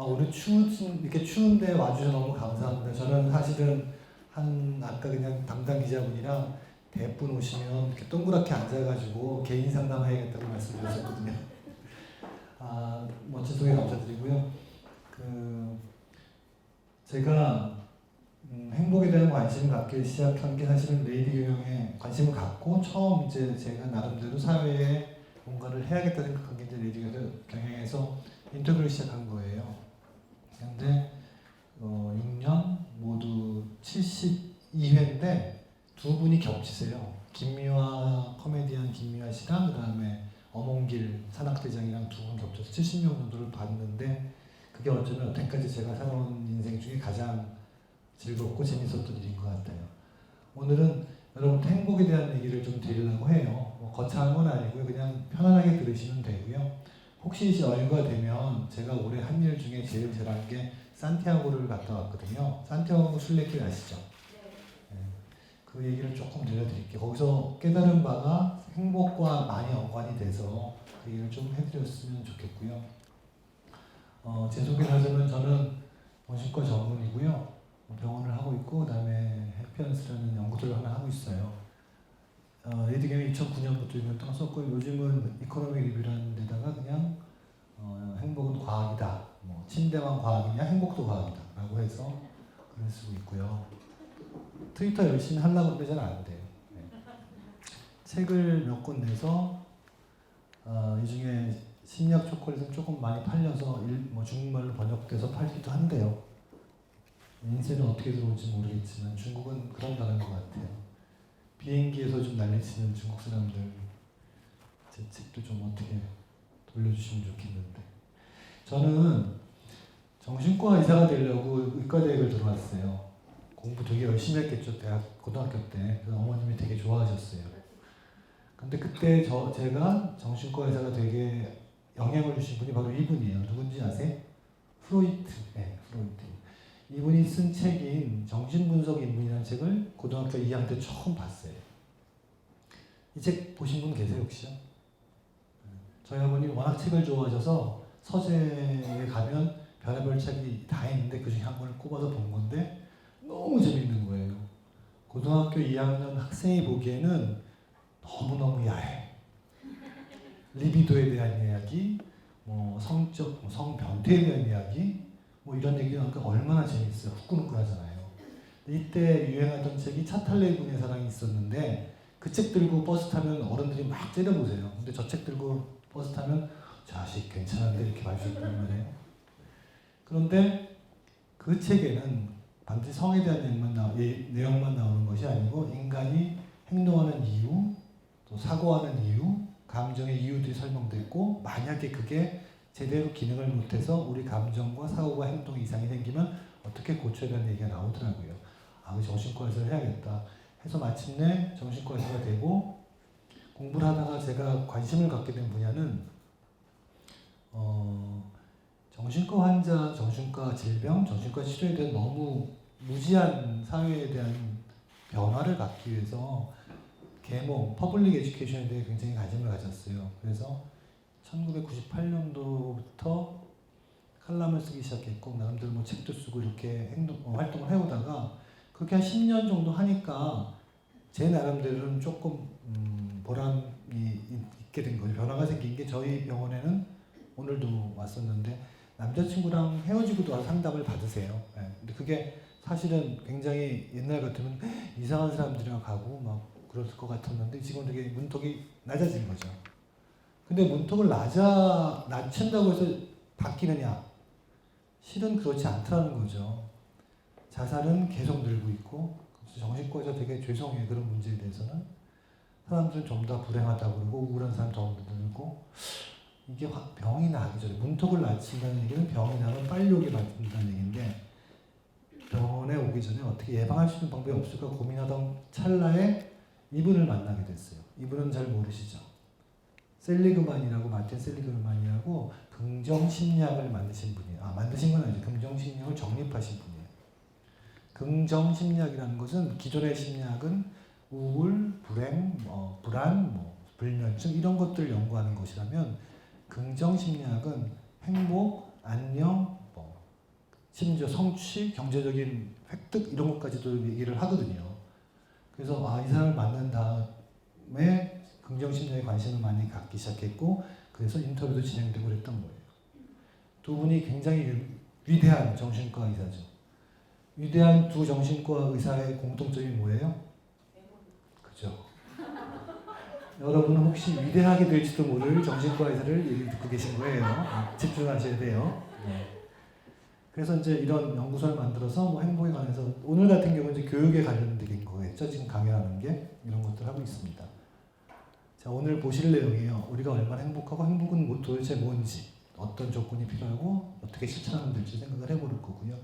오늘 이렇게 추운데 와주셔서 너무 감사합니다. 저는 사실은 아까 그냥 담당 기자분이랑 대분 오시면 이렇게 동그랗게 앉아가지고 개인 상담해야겠다고 말씀드렸었거든요. 멋진 소개 감사드리고요. 제가 행복에 대한 관심을 갖기 시작한 게 사실은 레이디 경영에 관심을 갖고 처음 이제 제가 나름대로 사회에 뭔가를 해야겠다 생각한 게 이제 레이디 경영에서 인터뷰를 시작한 거예요. 근데 6년 모두 72회인데 두 분이 겹치세요. 김미화 코미디언 김미화 씨랑 그다음에 어몽길 산악대장이랑 두 분 겹쳐서 70명 정도를 봤는데 그게 어쩌면 여태까지 제가 살아온 인생 중에 가장 즐겁고 재밌었던 일인 것 같아요. 오늘은 여러분들 행복에 대한 얘기를 좀 드리려고 해요. 거창한 건 아니고요. 그냥 편안하게 들으시면 되고요. 혹시 여유가 되면 제가 올해 한 일 중에 제일 잘한 게 산티아고를 갔다 왔거든요. 산티아고 순례길 아시죠? 네. 그 얘기를 조금 들려드릴게요. 거기서 깨달은 바가 행복과 많이 연관이 돼서 그 얘기를 좀 해드렸으면 좋겠고요. 제 소개를 하자면 저는 정신과 전문이고요. 병원을 하고 있고 그다음에 해피언스라는 연구소를 하나 하고 있어요. 레이디 경영이 2009년부터 유명했던 썼고 요즘은 이코노믹 리뷰라는 데다가 그냥 행복은 과학이다. 침대만 과학이냐 행복도 과학이다 라고 해서 글을 쓰고 있고요. 트위터 열심히 하려고 하는데 잘 안 돼요. 네. 책을 몇 권 내서 이 중에 심리학 초콜릿은 조금 많이 팔려서 중국말로 번역돼서 팔기도 한대요. 인쇄는 어떻게 들어올지 모르겠지만 중국은 그런다는 것 같아요. 비행기에서 좀 난리치는 중국 사람들 제 책도 좀 어떻게 돌려주시면 좋겠는데 저는 정신과 의사가 되려고 의과대학을 들어왔어요. 공부 되게 열심히 했겠죠. 고등학교 때. 그래서 어머님이 되게 좋아하셨어요. 근데 그때 제가 정신과 의사가 되게 영향을 주신 분이 바로 이분이에요. 누군지 아세요? 프로이트. 네, 프로이트. 이분이 쓴 책인 정신분석인문이라는 책을 고등학교 2학년 때 처음 봤어요. 이 책 보신 분 계세요 혹시요? 저희 어머니 워낙 책을 좋아하셔서 서재에 가면 별의별 책이 다 있는데 그 중에 한 권을 꼽아서 본 건데 너무 재밌는 거예요. 고등학교 2학년 학생이 보기에는 너무너무 야해. 리비도에 대한 이야기, 성변태에 대한 이야기, 이런 얘기 나오니까 얼마나 재밌어요. 후끈후끈하잖아요. 이때 유행하던 책이 차탈레 군의 사랑이 있었는데 그 책 들고 버스 타면 어른들이 막 째려보세요. 근데 저 책 들고 버스 타면 자식 괜찮은데 이렇게 봐주셨단 말이에요. 그런데 그 책에는 반드시 성에 대한 내용만 나오는 것이 아니고 인간이 행동하는 이유, 또 사고하는 이유, 감정의 이유들이 설명됐고 만약에 그게 제대로 기능을 못해서 우리 감정과 사고와 행동 이상이 생기면 어떻게 고쳐야 되는 얘기가 나오더라고요. 정신과 의사를 해야겠다 해서 마침내 정신과 의사가 되고 공부를 하다가 제가 관심을 갖게 된 분야는 정신과 환자, 정신과 질병, 정신과 치료에 대한 너무 무지한 사회에 대한 변화를 갖기 위해서 퍼블릭 에듀케이션에 대해 굉장히 관심을 가졌어요. 그래서 1998년도부터 칼럼을 쓰기 시작했고 나름대로 책도 쓰고 이렇게 활동을 해오다가 그렇게 한 10년 정도 하니까 제 나름대로는 조금 보람이 있게 된 거죠. 변화가 생긴 게 저희 병원에는 오늘도 왔었는데 남자친구랑 헤어지고도 상담을 받으세요. 네. 근데 그게 사실은 굉장히 옛날 같으면 이상한 사람들이랑 가고 막 그럴 것 같았는데 지금 되게 문턱이 낮아진 거죠. 근데 문턱을 낮춘다고 해서 바뀌느냐? 실은 그렇지 않다는 거죠. 자살은 계속 늘고 있고 정신과에서 되게 죄송해요. 그런 문제에 대해서는. 사람들은 좀 더 불행하다고 그러고 우울한 사람 더 늘고 이게 병이 나기 전에 문턱을 낮춘다는 얘기는 병이 나면 빨리 오게 만든다는 얘기인데 병원에 오기 전에 어떻게 예방할 수 있는 방법이 없을까 고민하던 찰나에 이분을 만나게 됐어요. 이분은 잘 모르시죠? 마틴 셀리그만이라고 긍정심리학을 만드신 분이에요. 만드신 건 아니죠. 긍정심리학을 정립하신 분이에요. 긍정심리학이라는 것은 기존의 심리학은 우울, 불행, 불안, 불면증 이런 것들을 연구하는 것이라면 긍정심리학은 행복, 안녕, 심지어 성취, 경제적인 획득 이런 것까지도 얘기를 하거든요. 그래서 이 사람을 만난 다음에 긍정심리에 관심을 많이 갖기 시작했고 그래서 인터뷰도 진행되고 그랬던 거예요. 두 분이 굉장히 위대한 정신과 의사죠. 위대한 두 정신과 의사의 공통점이 뭐예요? 그죠? 여러분은 혹시 위대하게 될지도 모를 정신과 의사를 얘기를 듣고 계신 거예요. 집중하셔야 돼요. 그래서 이제 이런 연구소를 만들어서 뭐 행복에 관해서 오늘 같은 경우는 이제 교육에 관련된 거겠죠. 지금 강연하는 게 이런 것들 하고 있습니다. 자, 오늘 보실 내용이에요. 우리가 얼마나 행복하고 행복은 도대체 뭔지, 어떤 조건이 필요하고 어떻게 실천하면 될지 생각을 해볼 거고요.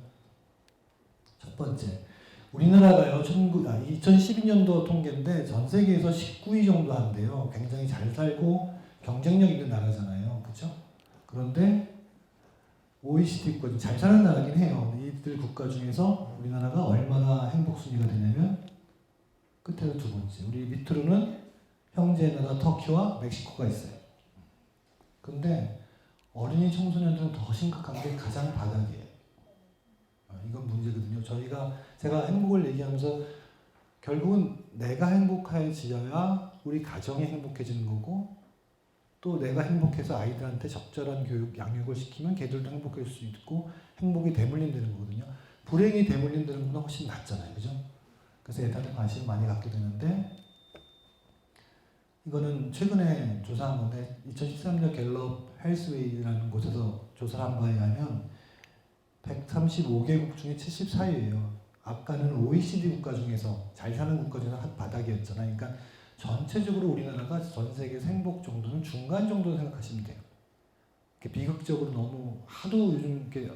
첫 번째, 우리나라가요, 2012년도 통계인데 전 세계에서 19위 정도 한대요. 굉장히 잘 살고 경쟁력 있는 나라잖아요. 그렇죠? 그런데 OECD 국가 중 잘 사는 나라긴 해요. 이들 국가 중에서 우리나라가 얼마나 행복 순위가 되냐면 끝에서 두 번째. 우리 밑으로는 형제 나라 터키와 멕시코가 있어요. 근데 어린이 청소년들은 더 심각한 게 가장 바닥이에요. 이건 문제거든요. 제가 행복을 얘기하면서 결국은 내가 행복해져야 우리 가정이 행복해지는 거고 또 내가 행복해서 아이들한테 적절한 교육, 양육을 시키면 걔들도 행복할 수 있고 행복이 대물림되는 거거든요. 불행이 대물림되는 것보다 훨씬 낫잖아요. 그죠? 그래서 애들한테 관심을 많이 갖게 되는데 이거는 최근에 조사한 건데 2013년 갤럽 헬스웨이라는 곳에서 조사를 한 바에 의하면 135개국 중에 74위예요. 아까는 OECD 국가 중에서 잘 사는 국가 중에서 한 바닥이었잖아요. 그러니까 전체적으로 우리나라가 전 세계에서 행복 정도는 중간 정도 생각하시면 돼요. 비극적으로 너무 하도 요즘 이렇게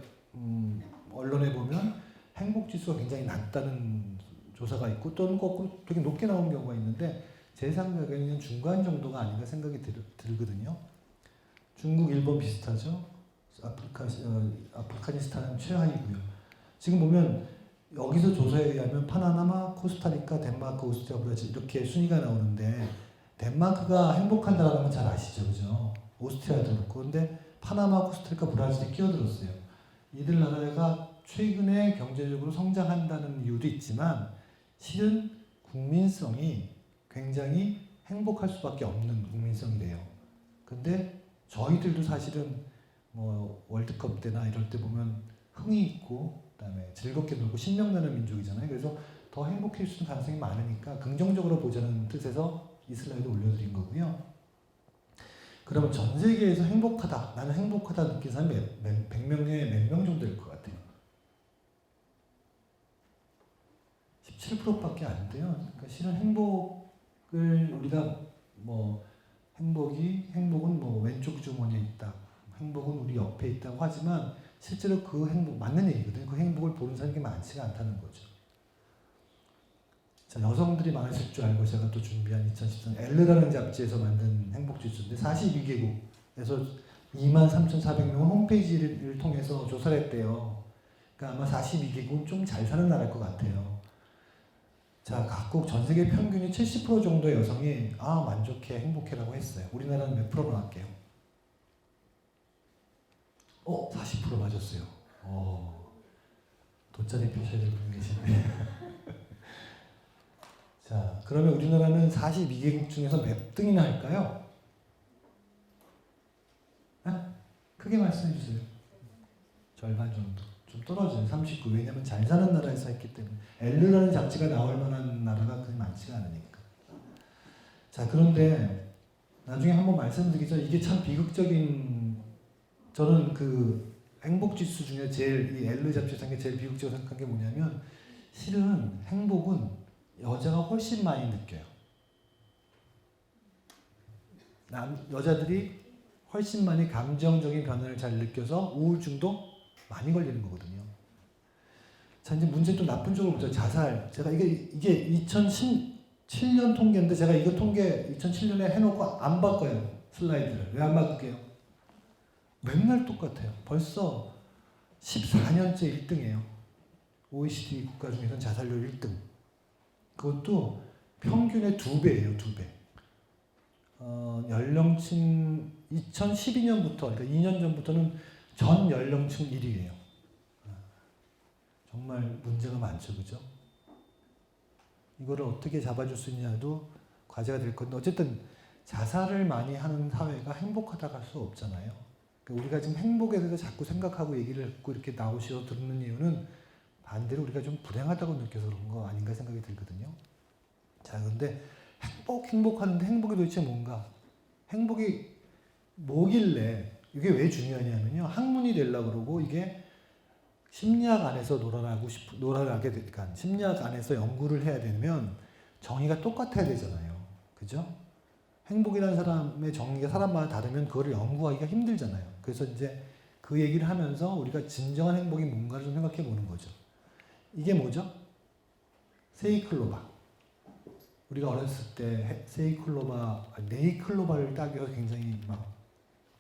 언론에 보면 행복 지수가 굉장히 낮다는 조사가 있고 또는 거꾸로 되게 높게 나오는 경우가 있는데 제 생각에는 중간 정도가 아닌가 생각이 들거든요. 중국, 일본 비슷하죠. 아프가니스탄은 최하위고요. 지금 보면 여기서 조사에 의하면 파나마, 코스타리카, 덴마크, 오스트리아, 브라질 이렇게 순위가 나오는데 덴마크가 행복한 나라라는 건 잘 아시죠, 그죠? 오스트리아도 그렇고 근데 파나마, 코스타리카, 브라질이 끼어들었어요. 이들 나라가 최근에 경제적으로 성장한다는 이유도 있지만 실은 국민성이 굉장히 행복할 수밖에 없는 국민성이래요. 근데 저희들도 사실은 뭐 월드컵 때나 이럴 때 보면 흥이 있고 그다음에 즐겁게 놀고 신명나는 민족이잖아요. 그래서 더 행복해질 수 있는 가능성이 많으니까 긍정적으로 보자는 뜻에서 이 슬라이드 올려드린 거고요. 그러면 전 세계에서 행복하다, 나는 행복하다 느낀 사람이 100명 중에 몇 명 정도 될 것 같아요? 17%밖에 안 돼요. 그러니까 실은 행복을 우리가 뭐 행복은 뭐 왼쪽 주머니에 있다. 행복은 우리 옆에 있다고 하지만 실제로 그 행복 맞는 얘기거든요. 그 행복을 보는 사람이 많지가 않다는 거죠. 자, 여성들이 많으실 줄 알고 제가 또 준비한 2013 엘르라는 잡지에서 만든 행복지수인데 42개국에서 23,400명 홈페이지를 통해서 조사를 했대요. 그러니까 아마 42개국은 좀 잘 사는 나라일 것 같아요. 자, 각국 전 세계 평균이 70% 정도의 여성이 만족해, 행복해라고 했어요. 우리나라는 몇 프로로 할게요? 40% 맞았어요. 돗자리 펴셔야 될 분 계시네. 자, 그러면 우리나라는 42개국 중에서 몇 등이나 할까요? 크게 말씀해 주세요. 절반 정도. 좀 떨어져요. 39. 왜냐면 잘 사는 나라에서 했기 때문에. 엘르라는 잡지가 나올 만한 나라가 그렇게 많지가 않으니까. 자, 그런데 나중에 한번 말씀드리죠. 이게 참 비극적인, 저는 그 행복지수 중에 제일 이 엘르 잡지에서 한 게 제일 비극적으로 생각한 게 뭐냐면 실은 행복은 여자가 훨씬 많이 느껴요. 여자들이 훨씬 많이 감정적인 변화를 잘 느껴서 우울증도 많이 걸리는 거거든요. 자, 이제 문제 또 나쁜 쪽으로 보자. 자살. 제가 이게 2017년 통계인데 제가 이거 통계 2007년에 해놓고 안 바꿔요. 슬라이드를. 왜 안 바꿀게요? 맨날 똑같아요. 벌써 14년째 1등이에요. OECD 국가 중에서는 자살률 1등. 그것도 평균의 2배예요. 2배. 연령층 2012년부터 그러니까 2년 전부터는 전 연령층 1위예요. 정말 문제가 많죠, 그죠? 이거를 어떻게 잡아줄 수 있냐도 과제가 될 건데 어쨌든 자살을 많이 하는 사회가 행복하다고 할 수 없잖아요. 그러니까 우리가 지금 행복에 대해서 자꾸 생각하고 얘기를 듣고 이렇게 나오시어 듣는 이유는 반대로 우리가 좀 불행하다고 느껴서 그런 거 아닌가 생각이 들거든요. 자, 근데 행복하는데 행복이 도대체 뭔가? 행복이 뭐길래 이게 왜 중요하냐면요. 학문이 되려고 그러고 이게 심리학 안에서 놀아나게 되니까 심리학 안에서 연구를 해야 되면 정의가 똑같아야 되잖아요. 그죠? 행복이라는 사람의 정의가 사람마다 다르면 그거를 연구하기가 힘들잖아요. 그래서 이제 그 얘기를 하면서 우리가 진정한 행복이 뭔가를 좀 생각해 보는 거죠. 이게 뭐죠? 세이클로바. 우리가 어렸을 때 네이클로바를 따기 위해서 굉장히 막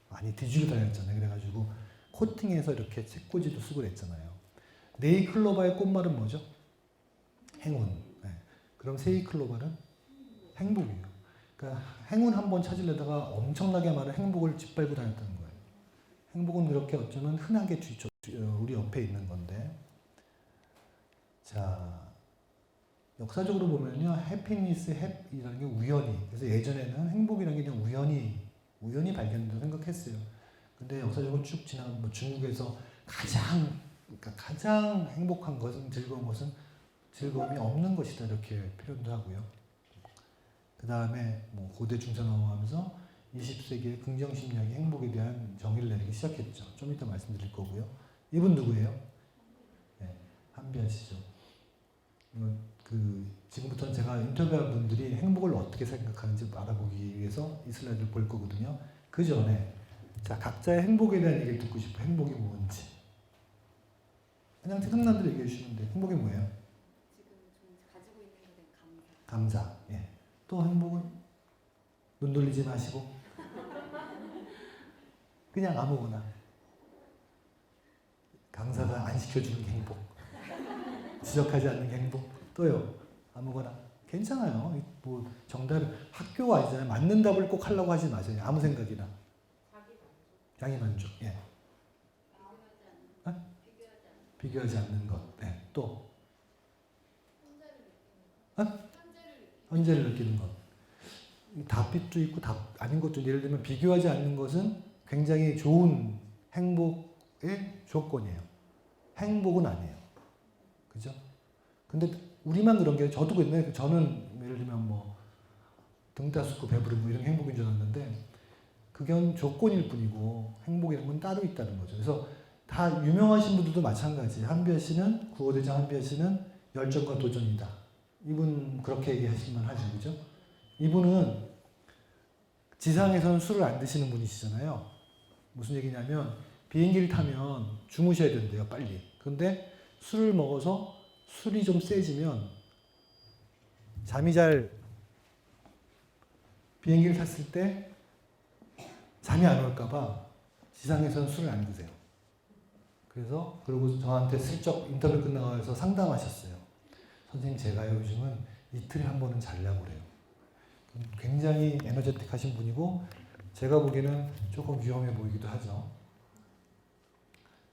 많이 뒤지고 다녔잖아요. 그래가지고 코팅해서 이렇게 책꽂이도 쓰고 그랬잖아요. 네이클로바의 꽃말은 뭐죠? 행운. 네. 그럼 세이클로바는 행복이에요. 그러니까 행운 한번 찾으려다가 엄청나게 많은 행복을 짓밟고 다녔다는 거예요. 행복은 그렇게 어쩌면 흔하게 우리 옆에 있는 건데, 자, 역사적으로 보면요, 해피니스이라는 게 우연히, 그래서 예전에는 행복이라는 게 그냥 우연히 발견된다고 생각했어요. 근데 역사적으로 쭉 지나면 뭐 중국에서 가장 행복한 것은 즐거움이 없는 것이다 이렇게 표현도 하고요. 그 다음에 뭐 고대 중세 넘어가면서 20세기에 긍정심리학이 행복에 대한 정의를 내리기 시작했죠. 좀 이따 말씀드릴 거고요. 이분 누구예요? 네, 한비아 씨죠. 지금부터는 제가 인터뷰한 분들이 행복을 어떻게 생각하는지 알아보기 위해서 이 슬라이드를 볼 거거든요. 그 전에 자, 각자의 행복에 대한 얘기를 듣고 싶어요. 행복이 뭔지. 그냥 생각난 대로 얘기해 주시면 돼요. 행복이 뭐예요? 지금 좀 가지고 있는 것에 대한 감사. 예. 또 행복은? 눈 돌리지 마시고 그냥 아무거나. 강사가 안 시켜주는 행복. 지적하지 않는 행복. 또요. 아무거나. 괜찮아요. 뭐 학교가 아니잖아요. 맞는 답을 꼭 하려고 하지 마세요. 아무 생각이나. 자기 만족. 예. 비교하지 않는 것. 네. 또 현재를 느끼는 것. 답도 있고 답 아닌 것도 예를 들면 비교하지 않는 것은 굉장히 좋은 행복의 조건이에요. 행복은 아니에요. 그죠? 근데 우리만 그런 게 저도 그랬네. 저는 예를 들면 뭐 등 따숩고 배부른 뭐 이런 게 행복인 줄 알았는데 그건 조건일 뿐이고 행복이라는 건 따로 있다는 거죠. 그래서 다 유명하신 분들도 마찬가지. 한비아 씨는 구호대장 한비아 씨는 열정과 도전이다. 이분 그렇게 얘기하시면 하죠, 그죠? 이분은 지상에서는 술을 안 드시는 분이시잖아요. 무슨 얘기냐면 비행기를 타면 주무셔야 된대요, 빨리. 그런데 술을 먹어서 술이 좀 세지면 비행기를 탔을 때 잠이 안 올까봐 지상에서는 술을 안 드세요. 그리고 저한테 슬쩍 인터뷰 끝나가서 상담하셨어요. 선생님, 제가요 요즘은 이틀에 한 번은 자려고 그래요. 굉장히 에너제틱하신 분이고 제가 보기에는 조금 위험해 보이기도 하죠.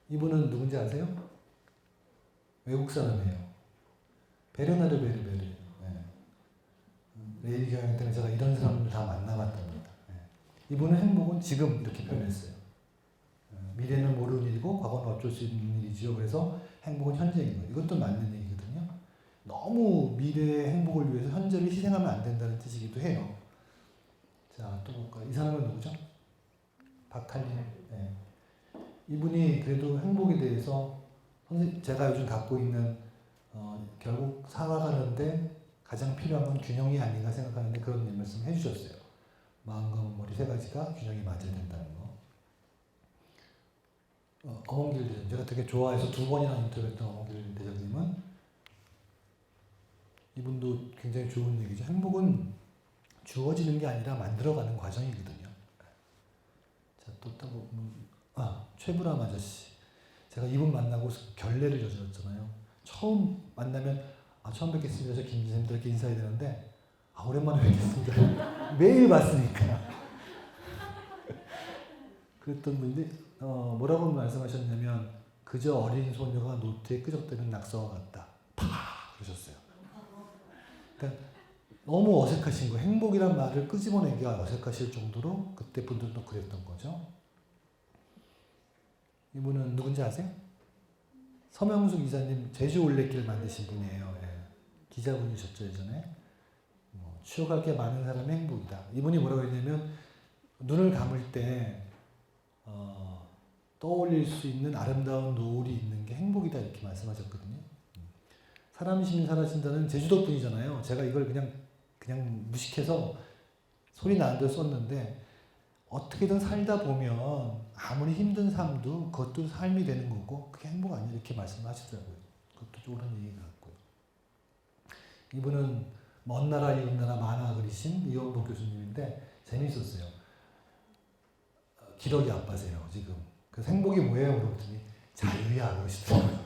이분은 누군지 아세요? 외국 사람이에요. 베르나르 베르베르. 네. 레이디 교양 때는 제가 이런 사람들 다 만나봤답니다. 네. 이분은 행복은 지금 이렇게 표현했어요. 미래는 모르는 일이고 과거는 어쩔 수 있는 일이지요. 그래서 행복은 현재인 거예요. 이것도 맞는 얘기거든요. 너무 미래의 행복을 위해서 현재를 희생하면 안 된다는 뜻이기도 해요. 자, 또 볼까요? 이 사람은 누구죠? 박할린. 네. 이분이 그래도 행복에 대해서 제가 요즘 갖고 있는 결국 살아가는데 가장 필요한 건 균형이 아닌가 생각하는데 그런 말씀 해주셨어요. 마음과 머리 세 가지가 균형이 맞아야 된다는 거. 어몽길 대장, 제가 되게 좋아해서 2번이나 인터뷰했던 어몽길 대장님은 이분도 굉장히 좋은 얘기죠. 행복은 주어지는 게 아니라 만들어가는 과정이거든요. 자, 또 최불암 아저씨. 제가 이분 만나고 결례를 저질렀잖아요. 처음 만나면 처음 뵙겠습니다. 저 김지선입니다. 이렇게 인사해야 되는데 오랜만에 뵙겠습니다. 매일 봤으니까. 그랬던 분이 뭐라고 말씀하셨냐면 그저 어린 소녀가 노트에 끄적대는 낙서와 같다. 파! 그러셨어요. 그러니까 너무 어색하신 거예요. 행복이란 말을 끄집어내기가 어색하실 정도로 그때 분들도 그랬던 거죠. 이분은 누군지 아세요? 서명수 기자님 제주 올레길 만드신 분이에요. 예. 기자분이셨죠 예전에. 추억할 게 많은 사람이 행복이다. 이분이 뭐라고 했냐면 눈을 감을 때 떠올릴 수 있는 아름다운 노을이 있는 게 행복이다 이렇게 말씀하셨거든요. 사람 심리 사라진다는 제주도 분이잖아요. 제가 이걸 그냥 무식해서 소리 나는 대로 썼는데 어떻게든 살다 보면 아무리 힘든 삶도 그것도 삶이 되는 거고 그게 행복 아니야 이렇게 말씀하시더라고요. 그것도 옳은 얘기 같고요. 이분은 먼 나라 이웃 나라 만화 그리신 이원복 교수님인데 재밌었어요. 기러기 아빠세요 지금. 그래서 행복이 뭐예요? 물어봤더니 자유야 그러시더라고요.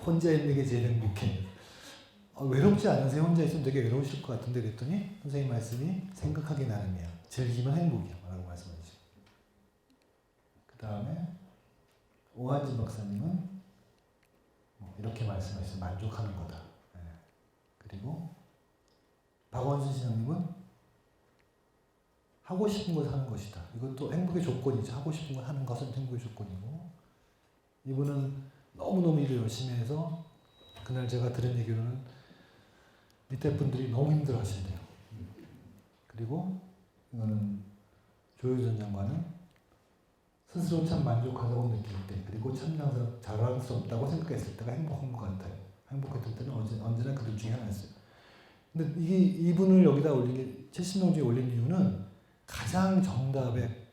혼자 있는 게 제일 행복해. 외롭지 않으세요? 혼자 있으면 되게 외로우실 것 같은데 그랬더니 선생님 말씀이 생각하기 나름이야. 즐기면 행복이야 라고 말씀하시죠. 그 다음에 오한진 박사님은 이렇게 말씀하셨어요. 만족하는 거다. 네. 그리고 박원순 신앙님은 하고 싶은 걸 하는 것이다. 이것도 행복의 조건이죠. 하고 싶은 걸 하는 것은 행복의 조건이고 이분은 너무너무 일을 열심히 해서 그날 제가 들은 얘기로는 밑에 분들이 너무 힘들어 하신대요. 그리고 이거는 조효 전 장관은 스스로 참 만족하다고 느낄 때 그리고 참 자랑스럽다고 생각했을 때가 행복한 것 같아요. 행복했을 때는 언제나 그들 중에 하나였어요. 근데 이분을 여기다 올린 게 70명주에 올린 이유는 가장 정답에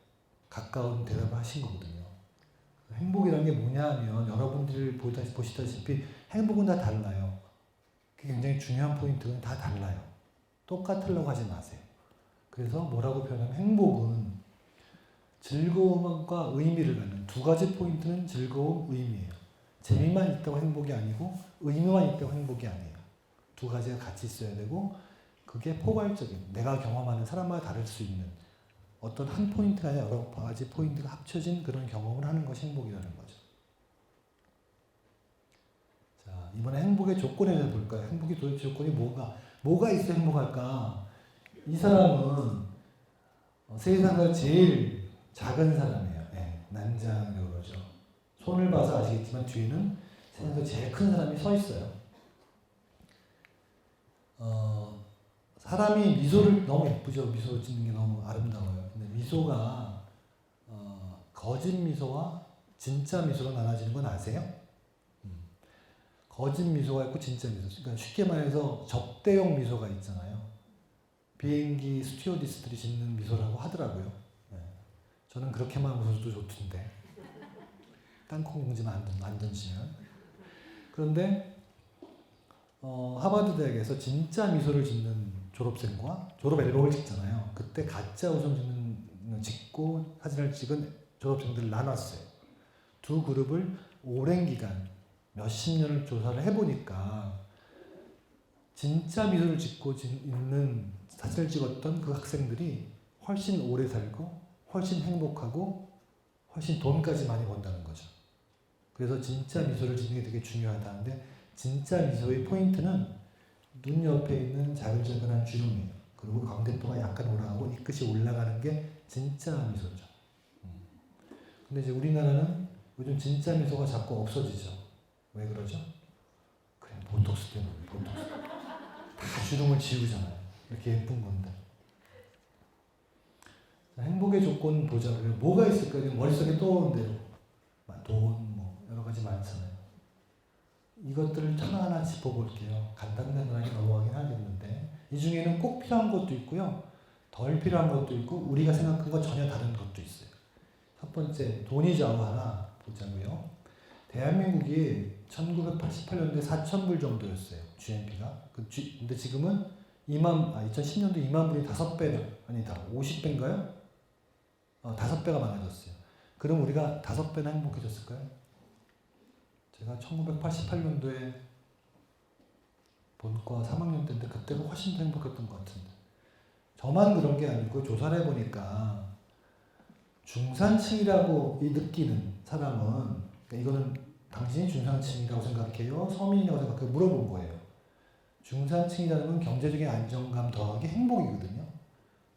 가까운 대답을 하신 거거든요. 행복이라는 게 뭐냐 하면 여러분들이 보시다시피 행복은 다 달라요. 그게 굉장히 중요한 포인트는 다 달라요. 똑같으려고 하지 마세요. 그래서 뭐라고 표현하면 행복은 즐거움과 의미를 갖는 두 가지 포인트는 즐거움, 의미예요. 재미만 있다고 행복이 아니고 의미만 있다고 행복이 아니에요. 두 가지가 같이 있어야 되고 그게 포괄적인 내가 경험하는 사람마다 다를 수 있는 어떤 한 포인트가 아니라 여러 가지 포인트가 합쳐진 그런 경험을 하는 것이 행복이라는 거죠. 자, 이번에 행복의 조건에 대해서 볼까요? 행복의 도대체 조건이 뭐가 있어 행복할까? 이 사람은 세상에서 제일 작은 사람이에요. 네, 난장이라고 그러죠. 손을 봐서 아시겠지만 뒤에는 세상에서 제일 큰 사람이 서 있어요. 사람이 미소를 너무 예쁘죠. 미소 짓는 게 너무 아름다워요. 근데 미소가 거짓 미소와 진짜 미소로 나눠지는 건 아세요? 거짓 미소가 있고 진짜 미소. 그러니까 쉽게 말해서 접대용 미소가 있잖아요. 비행기 스튜어디스들이 짓는 미소라고 하더라고요. 네. 저는 그렇게만 웃어도 좋던데. 땅콩 봉지만 안 던지면. 그런데 하버드 대학에서 진짜 미소를 짓는 졸업생과 졸업 앨범을 찍잖아요. 그때 가짜 웃음 짓고 사진을 찍은 졸업생들을 나눴어요. 두 그룹을 오랜 기간 몇십 년을 조사를 해보니까 진짜 미소를 짓고 있는 사진을 찍었던 그 학생들이 훨씬 오래 살고 훨씬 행복하고 훨씬 돈까지 많이 번다는 거죠. 그래서 진짜 미소를 짓는 게 되게 중요하다는데 진짜 미소의 포인트는 눈 옆에 있는 자글자글한 주름이에요. 그리고 광대뼈가 약간 올라가고 이 끝이 올라가는 게 진짜 미소죠. 근데 이제 우리나라는 요즘 진짜 미소가 자꾸 없어지죠. 왜 그러죠? 그래 보톡스 때문에 보톡스. 다 주름을 지우잖아요. 이렇게 예쁜 건데. 자, 행복의 조건 보자고요. 뭐가 있을까요? 머릿속에 떠오르는 대로. 돈, 여러 가지 많잖아요. 이것들을 하나하나 짚어볼게요. 간단하게 넘어가긴 하겠는데 이 중에는 꼭 필요한 것도 있고요. 덜 필요한 것도 있고 우리가 생각한 것 전혀 다른 것도 있어요. 첫 번째 돈이 좌우 하나 보자고요. 대한민국이 1988년도에 4,000불 정도였어요. GNP가. 근데 지금은 2010년도 2만 불이 5배 아니다 50배인가요? 5배가 많아졌어요. 그럼 우리가 5배나 행복해졌을까요? 제가 1988년도에 본과 3학년 때인데 그때가 훨씬 더 행복했던 것 같은데 저만 그런 게 아니고 조사를 해보니까 중산층이라고 느끼는 사람은 그러니까 이거는 당신이 중산층이라고 생각해요? 서민이라고 생각해요? 물어본 거예요. 중산층이라는 건 경제적인 안정감 더하기 행복이거든요.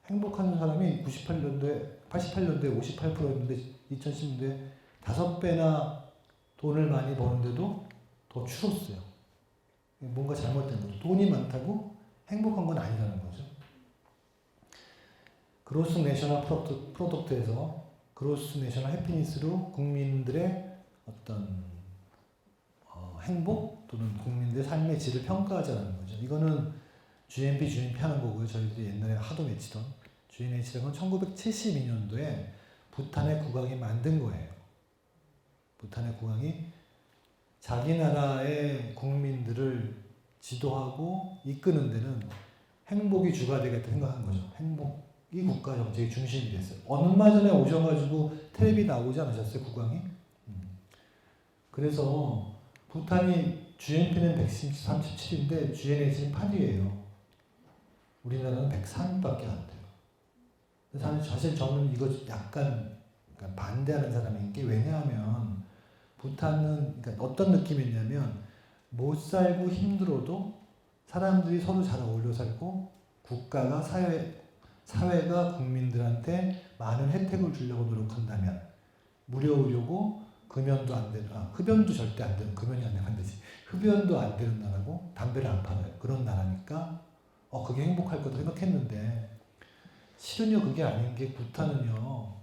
행복한 사람이 98년도에 58%였는데 2010년도에 5배나 돈을 많이 버는데도 더 줄었어요. 뭔가 잘못된 거죠. 돈이 많다고 행복한 건 아니라는 거죠. 그로스 내셔널 프로덕트에서 그로스 내셔널 해피니스로 국민들의 어떤 행복 또는 국민들의 삶의 질을 평가하자는 거죠. 이거는 GNP 하는 거고요. 저희들이 옛날에 하도 외치던 GNH라는 건 1972년도에 부탄의 국왕이 만든 거예요. 부탄의 국왕이 자기 나라의 국민들을 지도하고 이끄는 데는 행복이 주가 되겠다 생각한 거죠. 행복이 국가 정책의 중심이 됐어요. 얼마 전에 오셔가지고 텔레비 나오지 않으셨어요, 국왕이? 그래서 부탄이 GNP는 137인데 GNH는 8위예요. 우리나라는 103밖에 안 돼요. 사실 저는 이거 약간 반대하는 사람인 게 왜냐하면 부탄은 그러니까 어떤 느낌이냐면 못 살고 힘들어도 사람들이 서로 잘 어울려 살고 국가가 사회가 국민들한테 많은 혜택을 주려고 노력한다면 무료 의료고 금연도 안 되는 흡연도 절대 안 되는 금연이 안 되지 흡연도 안 되는 나라고 담배를 안 팔아요. 그런 나라니까 그게 행복할 거다 생각했는데 실은요 그게 아닌 게 부탄은요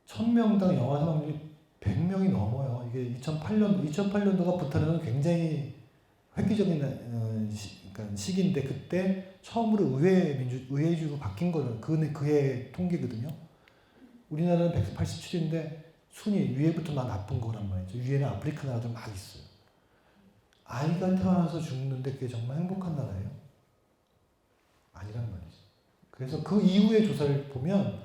1000명당 영화 사망률이 100명이 넘어요. 이게 2008년도가 부탄은 굉장히 획기적인 그러니까 시기인데 그때 처음으로 의회주의로 바뀐 거는 그해 통계거든요. 우리나라는 187인데 순위 위에부터 다 나쁜 거란 말이죠. 위에는 아프리카 나라들 막 있어요. 아이가 태어나서 죽는데 그게 정말 행복한 나라예요? 아니란 말이죠. 그래서 그 이후의 조사를 보면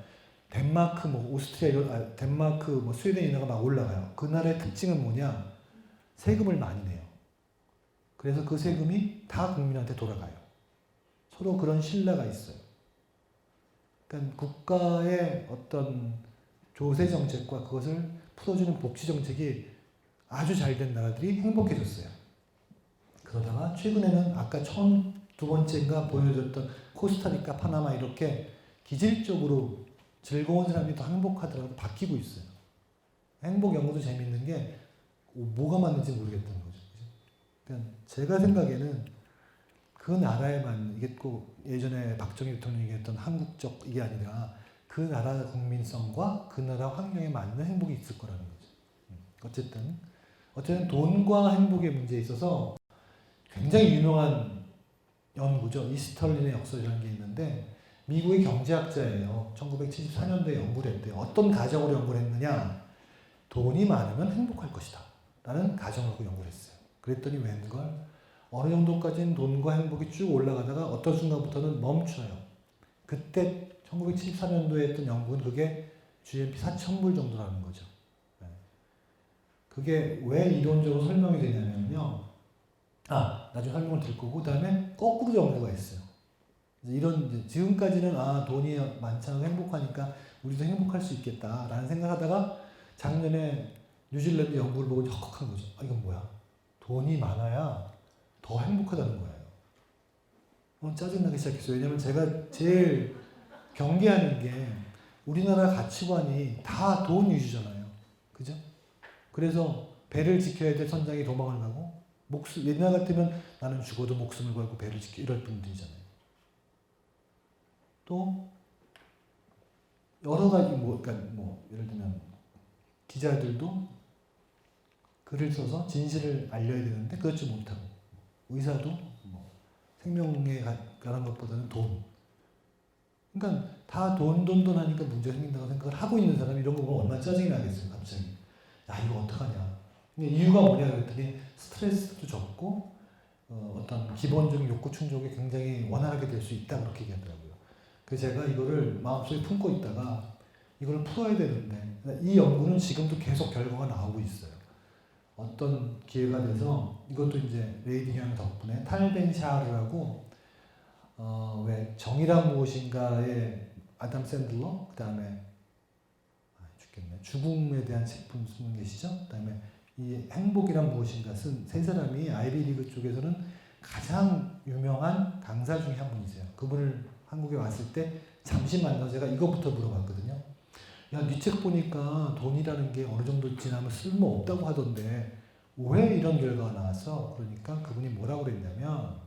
덴마크, 오스트리아, 덴마크, 스웨덴 이런 거 막 올라가요. 그 나라의 특징은 뭐냐? 세금을 많이 내요. 그래서 그 세금이 다 국민한테 돌아가요. 서로 그런 신뢰가 있어요. 그러니까 국가의 어떤 조세 정책과 그것을 풀어주는 복지 정책이 아주 잘 된 나라들이 행복해졌어요. 그러다가 최근에는 아까 두 번째인가 보여줬던 코스타리카, 파나마 이렇게 기질적으로 즐거운 사람이 더 행복하더라도 바뀌고 있어요. 행복 연구도 재밌는 게 뭐가 맞는지 모르겠다는 거죠. 그러니까 제가 생각에는 그 나라에 맞는 이게 꼭 예전에 박정희 대통령이 얘기했던 한국적 이게 아니라 그 나라 국민성과 그 나라 환경에 맞는 행복이 있을 거라는 거죠. 어쨌든 돈과 행복의 문제에 있어서 굉장히 유명한 연구죠. 이스털린의 역설이라는 게 있는데 미국의 경제학자예요. 1974년도에 연구를 했대요. 어떤 가정으로 연구를 했느냐? 돈이 많으면 행복할 것이다. 라는 가정을 갖고 연구를 했어요. 그랬더니 웬걸? 어느 정도까지는 돈과 행복이 쭉 올라가다가 어떤 순간부터는 멈춰요. 그때 1974년도에 했던 연구는 그게 GNP 4,000불 정도라는 거죠. 그게 왜 이론적으로 설명이 되냐면요. 나중에 설명을 드릴 거고, 그 다음에 거꾸로 연구가 있어요. 지금까지는 돈이 많잖아 행복하니까 우리도 행복할 수 있겠다라는 생각하다가 작년에 뉴질랜드 연구를 보고 헉헉한 거죠. 이건 뭐야? 돈이 많아야 더 행복하다는 거예요. 짜증나기 시작했어요. 왜냐면 제가 제일 경계하는 게 우리나라 가치관이 다 돈 위주잖아요. 그죠? 그래서 배를 지켜야 될 선장이 도망을 가고 옛날 같으면 나는 죽어도 목숨을 걸고 배를 지켜 이럴 분들이잖아요. 또 여러 가지 예를 들면 기자들도 글을 써서 진실을 알려야 되는데 그렇지 못하고 의사도 생명에 관한 것보다는 돈. 그러니까 다 돈 하니까 문제가 생긴다고 생각을 하고 있는 사람이 이런 거 보면 얼마나 짜증이 나겠어요. 갑자기. 이거 어떡하냐. 이유가 뭐냐 그랬더니 스트레스도 적고 어떤 기본적인 욕구 충족이 굉장히 원활하게 될 수 있다 그렇게 얘기하더라고요. 그래서 제가 이거를 마음속에 품고 있다가 이걸 풀어야 되는데 이 연구는 지금도 계속 결과가 나오고 있어요. 어떤 기회가 돼서 이것도 이제 레이디 경영 덕분에 탈벤샤르라고 왜 정의란 무엇인가의 아담 샌들러 그 다음에 죽겠네 죽음에 대한 책품 쓰는 계시죠. 그 다음에 이 행복이란 무엇인가 쓴 세 사람이 아이비리그 쪽에서는 가장 유명한 강사 중에 한 분이세요. 그분을 한국에 왔을 때 잠시 만나서 제가 이것부터 물어봤거든요. 야, 네 책 보니까 돈이라는 게 어느 정도 지나면 쓸모없다고 하던데 왜 이런 결과가 나왔어? 그러니까 그분이 뭐라고 그랬냐면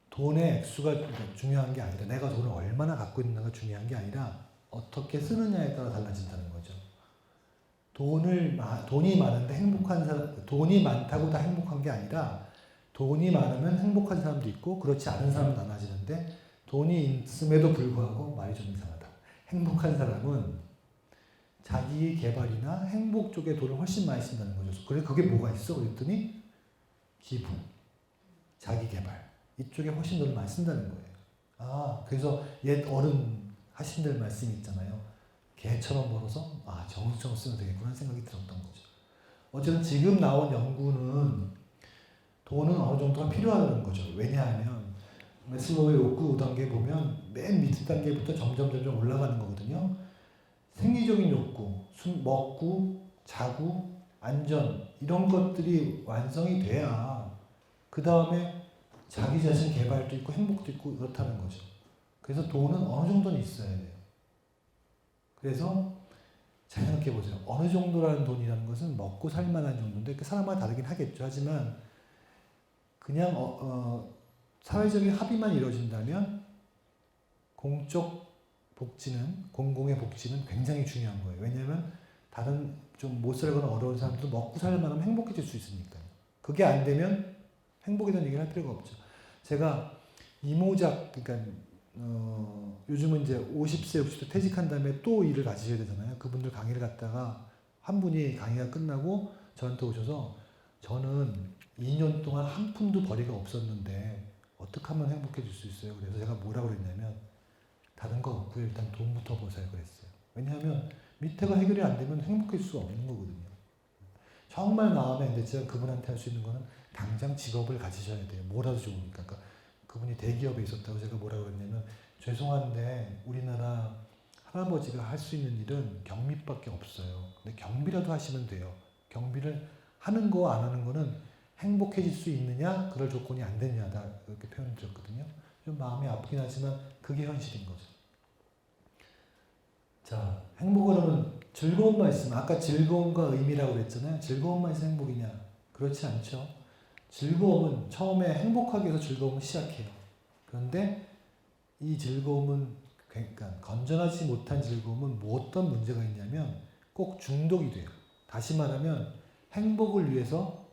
돈의 액수가 중요한 게 아니라 내가 돈을 얼마나 갖고 있는가가 중요한 게 아니라 어떻게 쓰느냐에 따라 달라진다는 거죠. 돈이 많은데 행복한 사람, 돈이 많다고 다 행복한 게 아니라 돈이 많으면 행복한 사람도 있고 그렇지 않은 사람은 나눠지는데 돈이 있음에도 불구하고 말이 좀 이상하다. 행복한 사람은 자기 개발이나 행복 쪽에 돈을 훨씬 많이 쓴다는 거죠. 그래 그게 뭐가 있어? 그랬더니 기부, 자기 개발 이쪽에 훨씬 돈을 많이 쓴다는 거예요. 아 그래서 옛 어른 하신들 말씀이 있잖아요. 개처럼 벌어서 정수처럼 쓰면 되겠구나 하는 생각이 들었던 거죠. 어쨌든 지금 나온 연구는 돈은 어느 정도가 필요하다는 거죠. 왜냐하면 매슬로우의 욕구 5단계 보면 맨 밑에 단계부터 점점 올라가는 거거든요. 생리적인 욕구, 먹고 자고 안전 이런 것들이 완성이 돼야 그 다음에 자기 자신 개발도 있고 행복도 있고 그렇다는 거죠. 그래서 돈은 어느 정도는 있어야 돼요. 그래서 잘 생각해 보세요. 어느 정도라는 돈이라는 것은 먹고 살만한 정도인데 그 사람마다 다르긴 하겠죠. 하지만 그냥 사회적인 합의만 이루어진다면 공적 복지는 공공의 복지는 굉장히 중요한 거예요. 왜냐하면 다른 좀 못 살거나 어려운 사람들도 먹고 살만하면 행복해질 수 있으니까요. 그게 안 되면 행복에 대한 얘기를 할 필요가 없죠. 제가 이모작 그러니까 요즘은 이제 50세, 60세 퇴직한 다음에 또 일을 가지셔야 되잖아요. 그분들 강의를 갔다가 한 분이 강의가 끝나고 저한테 오셔서 저는 2년 동안 한 푼도 벌이가 없었는데 어떻게 하면 행복해질 수 있어요? 그래서 제가 뭐라고 그랬냐면 다른 거 없고요. 일단 돈부터 보세요 그랬어요. 왜냐하면 밑에가 해결이 안 되면 행복해질 수가 없는 거거든요. 정말 마음에 안 됐지만 그분한테 할 수 있는 거는 당장 직업을 가지셔야 돼요. 뭐라도 좋으니까. 그러니까 그분이 대기업에 있었다고 제가 뭐라고 그랬냐면 죄송한데 우리나라 할아버지가 할 수 있는 일은 경비밖에 없어요. 근데 경비라도 하시면 돼요. 경비를 하는 거 안 하는 거는 행복해질 수 있느냐 그럴 조건이 안 되냐다 이렇게 표현을 드렸거든요. 좀 마음이 아프긴 하지만 그게 현실인 거죠. 자, 행복을 하면 즐거움만 있으면 아까 즐거움과 의미라고 그랬잖아요. 즐거움만 있으면 행복이냐? 그렇지 않죠. 즐거움은 처음에 행복하기 위해서 즐거움을 시작해요. 그런데 이 즐거움은 그러니까 건전하지 못한 즐거움은 뭐 어떤 문제가 있냐면 꼭 중독이 돼요. 다시 말하면 행복을 위해서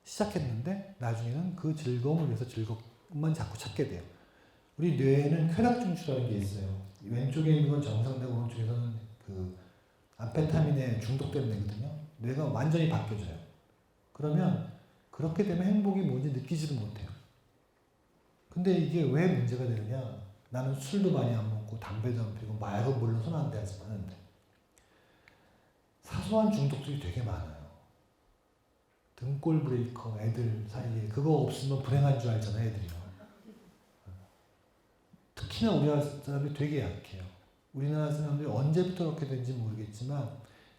시작했는데 나중에는 그 즐거움을 위해서 즐거움만 자꾸 찾게 돼요. 우리 뇌에는 쾌락중추라는 게 있어요. 왼쪽에 있는 건 정상되고 오른쪽에서는 그 암페타민에 중독된 뇌거든요. 뇌가 완전히 바뀌어져요. 그러면 그렇게 되면 행복이 뭔지 느끼지도 못해요. 근데 이게 왜 문제가 되느냐? 나는 술도 많이 안 먹고 담배도 안 피우고 마약은 물론 손 안 대지만 사소한 중독들이 되게 많아요. 등골 브레이커 애들 사이에 그거 없으면 불행한 줄 알잖아요, 애들이요. 특히나 우리나라 사람들이 되게 약해요. 우리나라 사람들이 언제부터 그렇게 된지 모르겠지만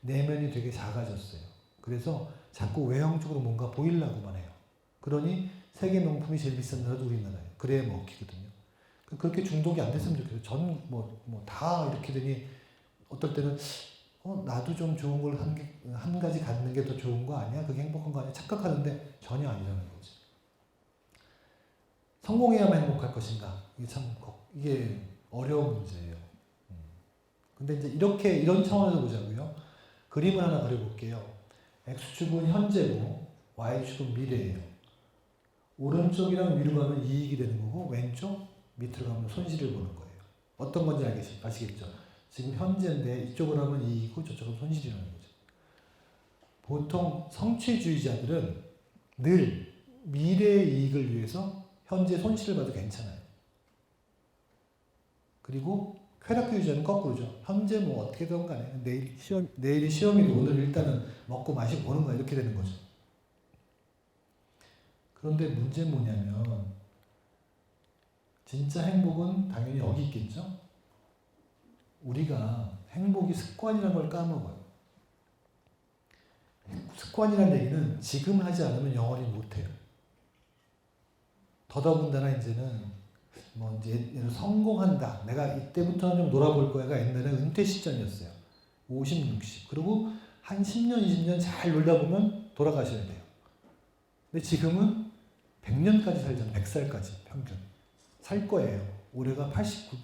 내면이 되게 작아졌어요. 그래서 자꾸 외형적으로 뭔가 보이려고만 해요. 그러니 세계 명품이 제일 비싼 나라도 우리나라예요. 그래야 먹히거든요. 그렇게 중독이 안 됐으면 좋겠어요. 전 다 이렇게 되니 어떨 때는 나도 좀 좋은 걸 한 가지 갖는 게 더 좋은 거 아니야? 그게 행복한 거 아니야? 착각하는데 전혀 아니라는 거죠. 성공해야만 행복할 것인가? 이게 어려운 문제예요. 근데 이제 이런 차원에서 보자고요. 그림을 하나 그려볼게요. X축은 현재고 Y축은 미래예요. 오른쪽이랑 위로 가면 이익이 되는 거고 왼쪽 밑으로 가면 손실을 보는 거예요. 어떤 건지 아시겠죠? 지금 현재인데 이쪽으로 하면 이익이고 저쪽은 손실이라는 거죠. 보통 성취주의자들은 늘 미래의 이익을 위해서 현재 손실을 봐도 괜찮아요. 그리고 쾌락주의자는 거꾸로죠. 현재 어떻게든 간에 내일이 시험이고 오늘 일단은 먹고 마시고 보는 거야 이렇게 되는 거죠. 그런데 문제는 뭐냐면 진짜 행복은 당연히 여기 있겠죠. 우리가 행복이 습관이라는 걸 까먹어요. 습관이라는 얘기는 지금 하지 않으면 영원히 못해요. 더더군다나 이제는 뭐 이제 예를 성공한다. 내가 이때부터는 좀 놀아볼 거야가 옛날에 은퇴 시점이었어요. 50, 60. 그리고 한 10년, 20년 잘 놀다 보면 돌아가셔야 돼요. 근데 지금은 100년까지 살잖아요. 100살까지 평균. 살 거예요. 올해가 89.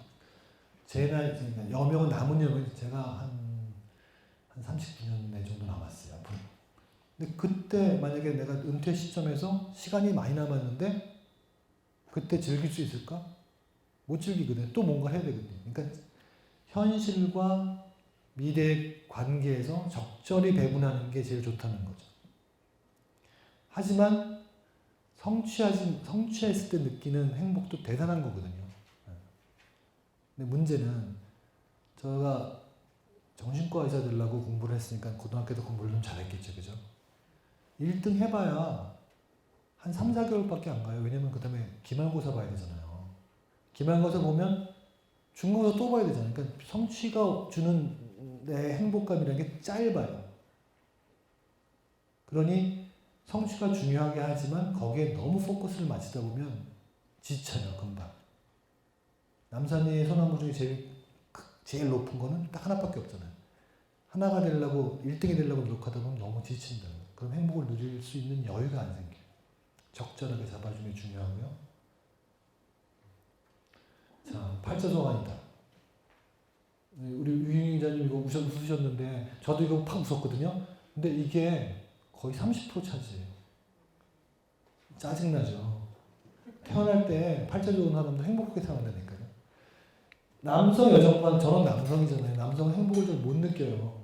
제 나이, 여명은 남은 여명이 제가 한 39년 정도 남았어요. 앞으로. 근데 그때 만약에 내가 은퇴 시점에서 시간이 많이 남았는데 그때 즐길 수 있을까? 못 즐기거든요. 또 뭔가 해야 되거든요. 그러니까 현실과 미래의 관계에서 적절히 배분하는 게 제일 좋다는 거죠. 하지만 성취했을 때 느끼는 행복도 대단한 거거든요. 근데 문제는 제가 정신과 의사 되려고 공부를 했으니까 고등학교 때 공부를 좀 잘했겠죠. 그죠? 1등 해봐야 한 3, 4개월밖에 안 가요. 왜냐면 그 다음에 기말고사 봐야 되잖아요. 기말고사 보면 중간고사 또 봐야 되잖아요. 그러니까 성취가 주는 내 행복감이라는 게 짧아요. 그러니 성취가 중요하게 하지만 거기에 너무 포커스를 맞추다 보면 지쳐요. 금방. 남산의 소나무 중에 제일 높은 거는 딱 하나밖에 없잖아요. 하나가 되려고 1등이 되려고 노력하다 보면 너무 지친다. 그럼 행복을 누릴 수 있는 여유가 안 생겨요. 적절하게 잡아주는 게 중요하고요. 자, 팔자소환이다. 우리 유인 기자님 이거 웃으셨는데 저도 이거 팍 웃었거든요. 근데 이게 거의 30% 차지해요. 짜증나죠. 태어날 때 팔자 좋은 사람도 행복하게 태어난다니까요. 남성, 여성만 저는 남성이잖아요. 남성은 행복을 잘 못 느껴요.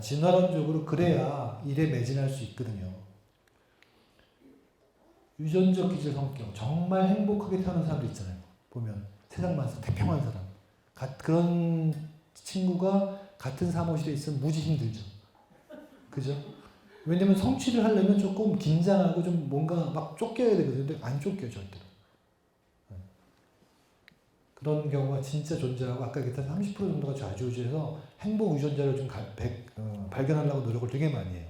진화론적으로 그래야 일에 매진할 수 있거든요. 유전적 기질 성격, 정말 행복하게 태어난 사람도 있잖아요. 보면 세상만서 태평한 사람. 그런 친구가 같은 사무실에 있으면 무지 힘들죠. 그죠? 왜냐면 성취를 하려면 조금 긴장하고 좀 뭔가 막 쫓겨야 되거든요. 근데 안 쫓겨요, 절대로. 그런 경우가 진짜 존재하고 아까 얘기했던 30% 정도가 좌지우지해서 행복 유전자를 좀 발견하려고 노력을 되게 많이 해요.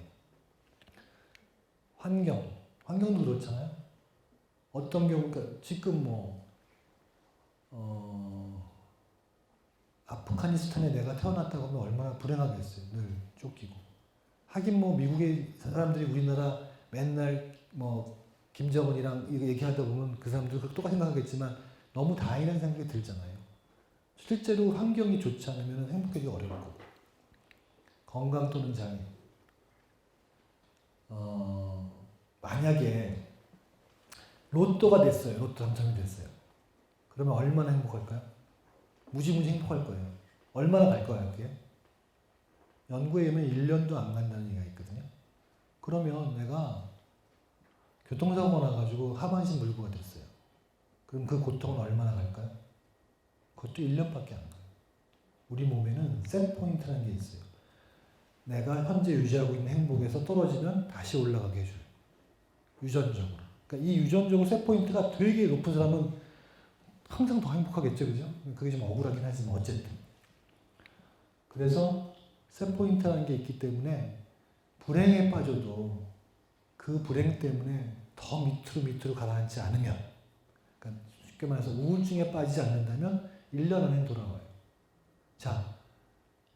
환경도 그렇잖아요. 어떤 경우, 그러니까 지금 아프가니스탄에 내가 태어났다고 하면 얼마나 불행하겠어요. 늘 쫓기고. 하긴 미국의 사람들이 우리나라 맨날 김정은이랑 얘기하다 보면 그 사람들 똑같이 생각하겠지만 너무 다행이라는 생각이 들잖아요. 실제로 환경이 좋지 않으면 행복하기 어려울 거고. 건강 또는 장애. 만약에 로또가 됐어요. 로또 당첨이 됐어요. 그러면 얼마나 행복할까요? 무지무지 행복할 거예요. 얼마나 갈 거예요, 그게? 연구에 의하면 1년도 안 간다는 얘기가 있거든요. 그러면 내가 교통사고가 나가지고 하반신 물구가 됐어요. 그럼 그 고통은 얼마나 갈까요? 그것도 1년밖에 안 가요. 우리 몸에는 셋 포인트라는 게 있어요. 내가 현재 유지하고 있는 행복에서 떨어지면 다시 올라가게 해줘요. 유전적으로. 그러니까 이 유전적으로 셋 포인트가 되게 높은 사람은 항상 더 행복하겠죠, 그죠? 그게 좀 억울하긴 하지만 어쨌든. 그래서 셋 포인트라는 게 있기 때문에 불행에 빠져도 그 불행 때문에 더 밑으로 가라앉지 않으면, 그러니까 쉽게 말해서 우울증에 빠지지 않는다면 1년 안에 돌아와요. 자,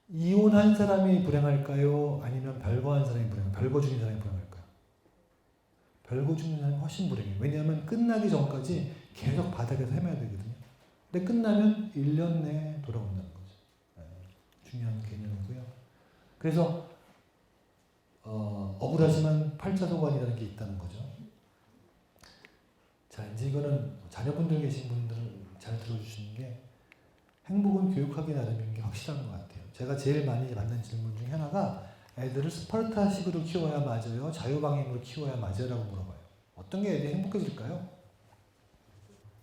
이혼한 사람이 불행할까요? 아니면 별거한 사람이 불행할까요? 별거 중인 사람이 불행할까요? 별거 중인 사람이 훨씬 불행해요. 왜냐하면 끝나기 전까지 계속 바닥에서 헤매야 되거든요. 근데 끝나면 1년 내에 돌아온다는 거죠. 중요한 개념이고요. 그래서 억울하지만 팔자소관이라는 게 있다는 거죠. 자, 이제 이거는 자녀분들 계신 분들은 잘 들어주시는 게 행복은 교육하기 나름인 게 확실한 것 같아요. 제가 제일 많이 받는 질문 중에 하나가 애들을 스파르타식으로 키워야 맞아요? 자유방임으로 키워야 맞아요? 라고 물어봐요. 어떤 게 애들이 행복해질까요?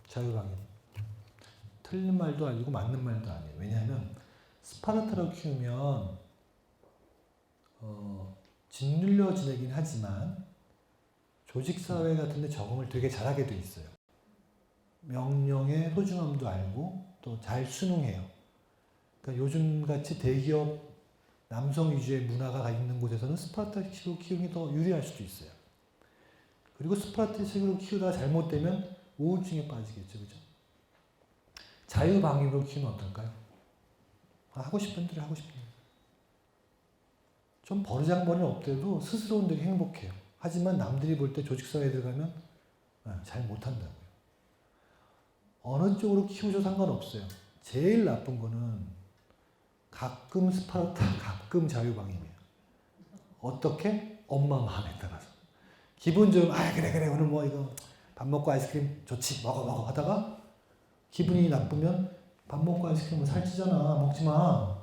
자유방임. 틀린 말도 아니고 맞는 말도 아니에요. 왜냐하면 스파르타로 키우면 짓눌려 지내긴 하지만 조직사회 같은 데 적응을 되게 잘하게 돼 있어요. 명령의 소중함도 알고 또 잘 순응해요. 그러니까 요즘같이 대기업 남성 위주의 문화가 있는 곳에서는 스파르타식으로 키우는 게 더 유리할 수도 있어요. 그리고 스파르타식으로 키우다가 잘못되면 우울증에 빠지겠죠. 그죠? 자유방임으로 키우면 어떨까요? 하고 싶은 대로 하고 싶은 대로. 좀 버르장머리는 없더라도 스스로는 되게 행복해요. 하지만 남들이 볼 때 조직사회에 들어가면 잘 못한다고요. 어느 쪽으로 키우셔도 상관없어요. 제일 나쁜 거는 가끔 스파르타, 가끔 자유방임이에요. 어떻게? 엄마 마음에 따라서. 기분 좀, 그래, 오늘 뭐 이거 밥 먹고 아이스크림 좋지, 먹어 하다가 기분이 나쁘면 밥 먹고 아이스크림 살찌잖아, 먹지 마.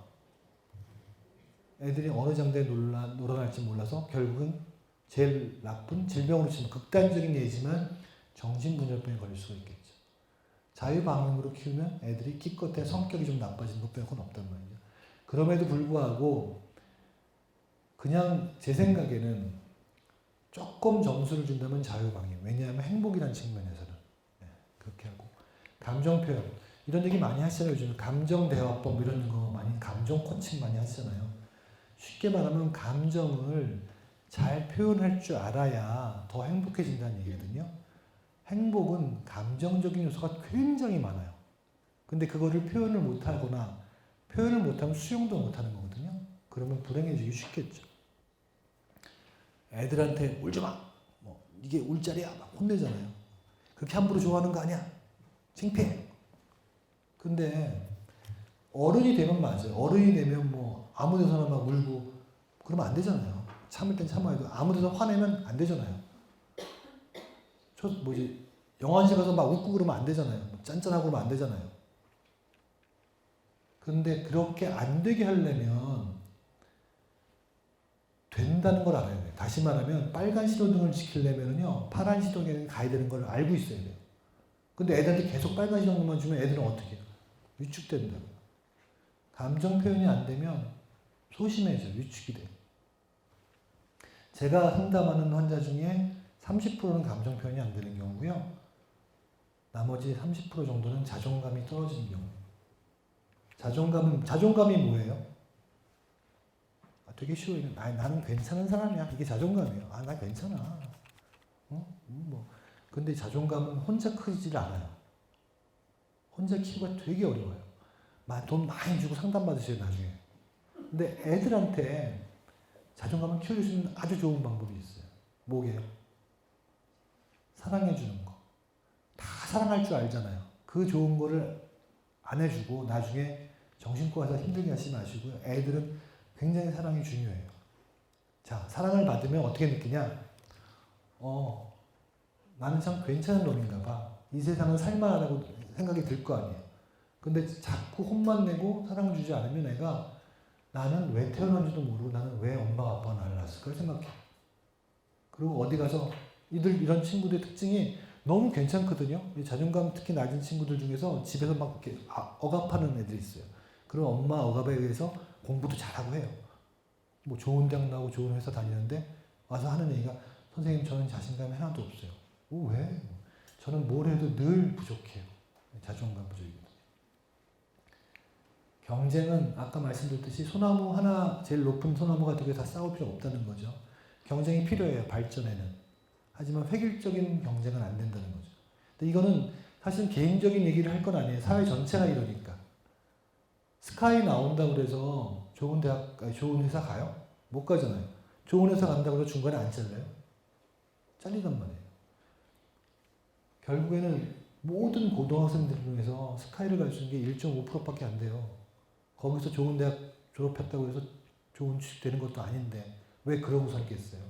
애들이 어느 장대에 놀아날지 몰라서 결국은 제일 나쁜 질병으로 치면 극단적인 예지만 정신분열병에 걸릴 수가 있겠죠. 자유방임으로 키우면 애들이 기껏해 성격이 좀 나빠지는 것 빼고는 없단 말이죠. 그럼에도 불구하고 그냥 제 생각에는 조금 점수를 준다면 자유방임. 왜냐하면 행복이라는 측면에서는 그렇게 하고 감정표현 이런 얘기 많이 하시잖아요. 요즘 감정대화법 이런 거 많이 감정 코칭 많이 하시잖아요. 쉽게 말하면 감정을 잘 표현할 줄 알아야 더 행복해진다는 얘기거든요. 행복은 감정적인 요소가 굉장히 많아요. 근데 그거를 표현을 못하거나 표현을 못하면 수용도 못하는 거거든요. 그러면 불행해지기 쉽겠죠. 애들한테 울지 마. 뭐 이게 울 자리야. 막 혼내잖아요. 그렇게 함부로 좋아하는 거 아니야. 창피해. 근데 어른이 되면 맞아요. 어른이 되면 뭐 아무 데서나 막 울고 그러면 안 되잖아요. 참을 땐 참아야 돼. 아무 데서 화내면 안 되잖아요. 영화관실 가서 막 웃고 그러면 안 되잖아요. 짠짠하고 그러면 안 되잖아요. 그런데 그렇게 안 되게 하려면 된다는 걸 알아야 돼요. 다시 말하면 빨간 신호등을 지키려면요 파란 신호등에 가야 되는 걸 알고 있어야 돼요. 근데 애들한테 계속 빨간 신호등만 주면 애들은 어떻게 해요? 위축된다고요. 감정 표현이 안 되면 소심해져요. 위축이 돼요. 제가 상담하는 환자 중에 30%는 감정 표현이 안 되는 경우고요. 나머지 30% 정도는 자존감이 떨어지는 경우예요. 자존감이 뭐예요? 되게 쉬워요. 나는 괜찮은 사람이야. 이게 자존감이에요. 나 괜찮아. 근데 자존감은 혼자 크지를 않아요. 혼자 키우기가 되게 어려워요. 돈 많이 주고 상담 받으셔요, 나중에. 근데 애들한테 자존감을 키워줄 수 있는 아주 좋은 방법이 있어요. 뭐게요? 사랑해주는 거. 다 사랑할 줄 알잖아요. 그 좋은 거를 안 해주고 나중에 정신과 가서 힘들게 하지 마시고요. 애들은 굉장히 사랑이 중요해요. 자, 사랑을 받으면 어떻게 느끼냐? 나는 참 괜찮은 놈인가 봐. 이 세상은 살만하다고 생각이 들 거 아니에요. 근데 자꾸 혼만 내고 사랑 주지 않으면 애가 나는 왜 태어난지도 모르고 나는 왜 엄마가 아빠가 나를 낳았을까 생각해. 그리고 어디 가서 이런 친구들의 특징이 너무 괜찮거든요. 자존감 특히 낮은 친구들 중에서 집에서 막 이렇게 억압하는 애들이 있어요. 그럼 엄마 억압에 의해서 공부도 잘하고 해요. 뭐 좋은 대학 나오고 좋은 회사 다니는데 와서 하는 얘기가 선생님 저는 자신감이 하나도 없어요. 왜? 저는 뭘 해도 늘 부족해요. 자존감 부족이거든요. 경쟁은 아까 말씀드렸듯이 소나무 하나 제일 높은 소나무 같은 게 다 싸울 필요 없다는 거죠. 경쟁이 필요해요. 발전에는. 하지만 획일적인 경쟁은 안 된다는 거죠. 근데 이거는 사실 개인적인 얘기를 할 건 아니에요. 사회 전체가 이러니까. 스카이 나온다고 그래서 좋은 좋은 회사 가요? 못 가잖아요. 좋은 회사 간다고 해서 중간에 안 잘려요? 잘리단 말이에요. 결국에는 모든 고등학생들 중에서 스카이를 갈 수 있는 게 1.5%밖에 안 돼요. 거기서 좋은 대학 졸업했다고 해서 좋은 취직 되는 것도 아닌데 왜 그러고 살겠어요?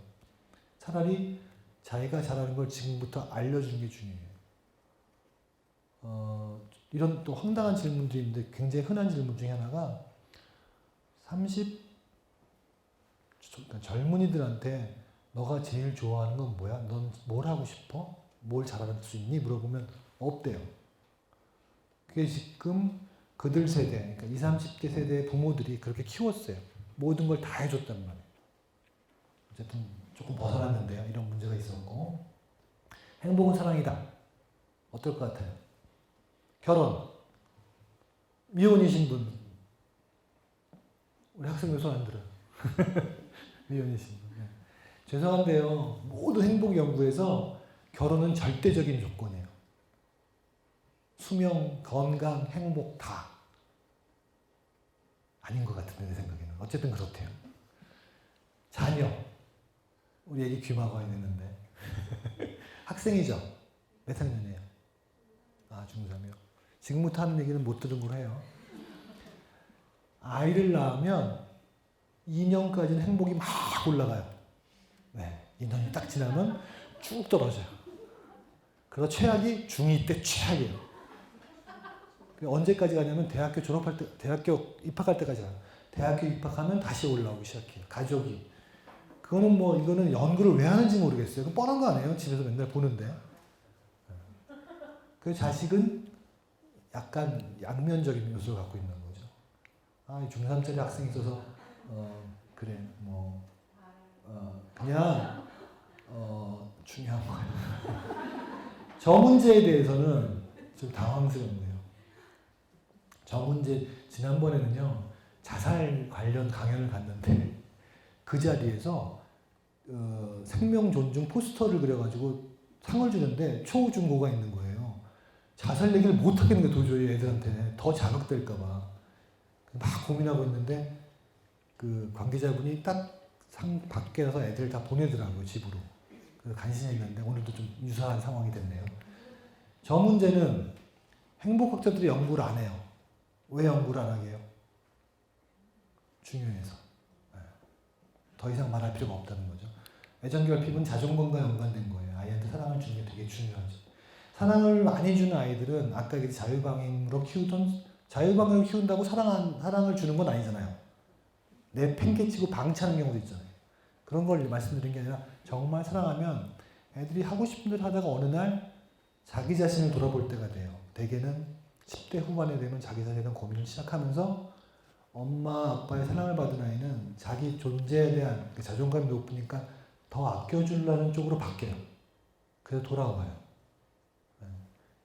차라리 자기가 잘하는 걸 지금부터 알려주는 게 중요해요. 이런 또 황당한 질문들이 있는데 굉장히 흔한 질문 중에 하나가 30, 젊은이들한테 너가 제일 좋아하는 건 뭐야? 넌 뭘 하고 싶어? 뭘 잘할 수 있니? 물어보면 없대요. 그게 지금 그들 세대, 그러니까 20, 30대 세대의 부모들이 그렇게 키웠어요. 모든 걸 다 해줬단 말이에요. 어쨌든 조금 벗어났는데요. 이런 문제가 있었고. 행복은 사랑이다. 어떨 것 같아요? 결혼. 미혼이신 분. 우리 학생들 손 안 들어요. 위원이신 분. 네. 죄송한데요. 모든 행복 연구에서 결혼은 절대적인 조건이에요. 수명, 건강, 행복 다. 아닌 것 같은데 내 생각에는. 어쨌든 그렇대요. 자녀. 우리 애기 귀마가 있는데. 학생이죠? 몇 학년이에요? 아, 중3이요. 지금부터 하는 얘기는 못 들은 걸 해요. 아이를 낳으면 2년까지는 행복이 막 올라가요. 네, 2년이 딱 지나면 쭉 떨어져요. 그래서 최악이 중2 때 최악이에요. 언제까지 가냐면 대학교 졸업할 때, 대학교 입학할 때까지 가요. 대학교 입학하면 다시 올라오기 시작해요. 가족이. 그거는 뭐, 이거는 연구를 왜 하는지 모르겠어요. 그거 뻔한 거 아니에요? 집에서 맨날 보는데. 그 자식은 약간 양면적인 요소를 갖고 있는 거죠. 아, 중3짜리 학생이 있어서, 그래, 뭐, 그냥, 중요한 거예요. 저 문제에 대해서는 좀 당황스럽네요. 저 문제, 지난번에는요, 자살 관련 강연을 갔는데, 그 자리에서, 생명 존중 포스터를 그려가지고 상을 주는데, 초, 중, 고가 있는 거예요. 자살 얘기를 못 하겠는 거예요, 도저히 애들한테. 더 자극될까봐. 막 고민하고 있는데, 그 관계자분이 딱 상 밖에 가서 애들 다 보내더라고요, 집으로. 그래서 간신히 했는데, 오늘도 좀 유사한 상황이 됐네요. 저 문제는 행복학자들이 연구를 안 해요. 왜 연구를 안 하게요? 중요해서. 더 이상 말할 필요가 없다는 거죠. 애정결핍은 자존감과 연관된 거예요. 아이한테 사랑을 주는 게 되게 중요하죠. 사랑을 많이 주는 아이들은 아까 자유방임으로 자유방임으로 키운다고 사랑을 주는 건 아니잖아요. 내 팽개치고 방치하는 경우도 있잖아요. 그런 걸 말씀드린 게 아니라 정말 사랑하면 애들이 하고 싶은 대로 하다가 어느 날 자기 자신을 돌아볼 때가 돼요. 대개는 10대 후반에 되면 자기 자신에 대한 고민을 시작하면서 엄마 아빠의 사랑을 받은 아이는 자기 존재에 대한 자존감이 높으니까 더 아껴주려는 쪽으로 바뀌어요. 그래서 돌아와요.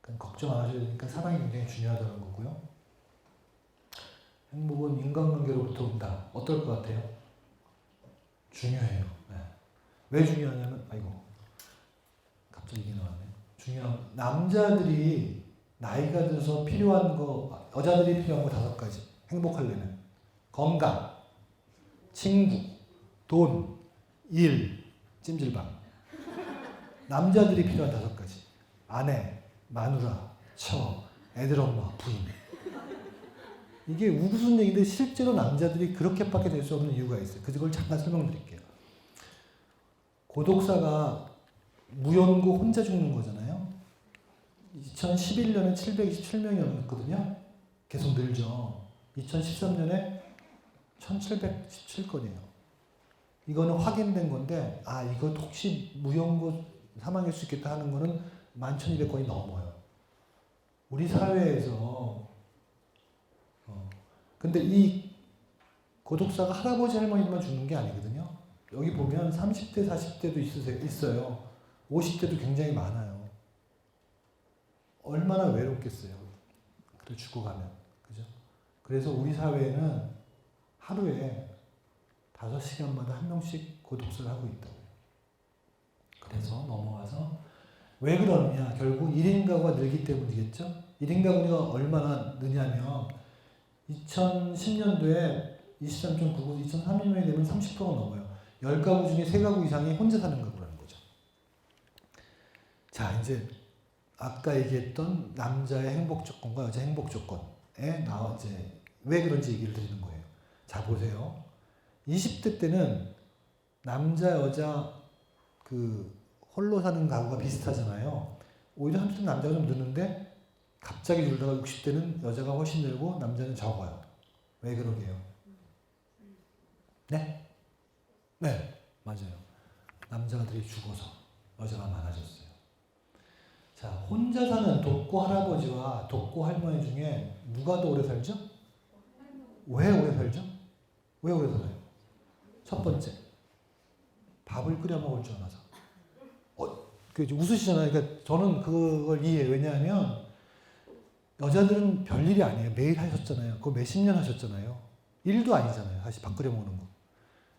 그러니까 걱정 안 하셔도 되니까 사랑이 굉장히 중요하다는 거고요. 행복은 인간관계로부터 온다. 어떨 것 같아요? 중요해요. 네. 왜 중요하냐면, 아이고, 갑자기 이게 나왔네. 남자들이 나이가 들어서 필요한 거, 여자들이 필요한 거 5가지. 행복하려면. 건강, 친구, 돈, 일, 찜질방. 남자들이 필요한 5가지. 아내, 마누라, 처, 애들 엄마, 부인. 이게 우스운 얘기인데 실제로 남자들이 그렇게밖에 될 수 없는 이유가 있어요. 그걸 잠깐 설명드릴게요. 고독사가 무연고 혼자 죽는 거잖아요. 2011년에 727명이었거든요. 계속 늘죠. 2013년에 1717건이에요. 이거는 확인된 건데, 아, 이거 혹시 무연고 사망일 수 있겠다 하는 거는 11,200건이 넘어요. 우리 사회에서 근데 이 고독사가 할아버지 할머니만 죽는 게 아니거든요. 여기 보면 30대 40대도 있어요. 50대도 굉장히 많아요. 얼마나 외롭겠어요. 그래 죽어가면. 그죠? 그래서 우리 사회는 하루에 5시간마다 한 명씩 고독사를 하고 있다고요. 그래서 넘어가서 왜 그러느냐. 결국 1인 가구가 늘기 때문이겠죠. 1인 가구가 얼마나 느냐면 2010년도에 23.99, 2030년이 되면 30%가 넘어요. 10가구 중에 3가구 이상이 혼자 사는 가구라는 거죠. 자, 이제 아까 얘기했던 남자의 행복 조건과 여자의 행복 조건에 이제 왜 그런지 얘기를 드리는 거예요. 자, 보세요. 20대 때는 남자, 여자 홀로 사는 가구가 비슷하잖아요. 오히려 30대 남자가 좀 느는데 갑자기 줄다가 60대는 여자가 훨씬 늘고 남자는 적어요. 왜 그러게요? 네? 네, 맞아요. 남자들이 죽어서 여자가 많아졌어요. 자, 혼자 사는 독고 할아버지와 독고 할머니 중에 누가 더 오래 살죠? 왜 오래 살죠? 왜 오래 살아요? 첫 번째, 밥을 끓여 먹을 줄 알아서. 웃으시잖아요. 그러니까 저는 그걸 이해해요. 왜냐하면 여자들은 별일이 아니에요. 매일 하셨잖아요. 그거 몇십 년 하셨잖아요. 일도 아니잖아요. 사실 밥 끓여 먹는 거.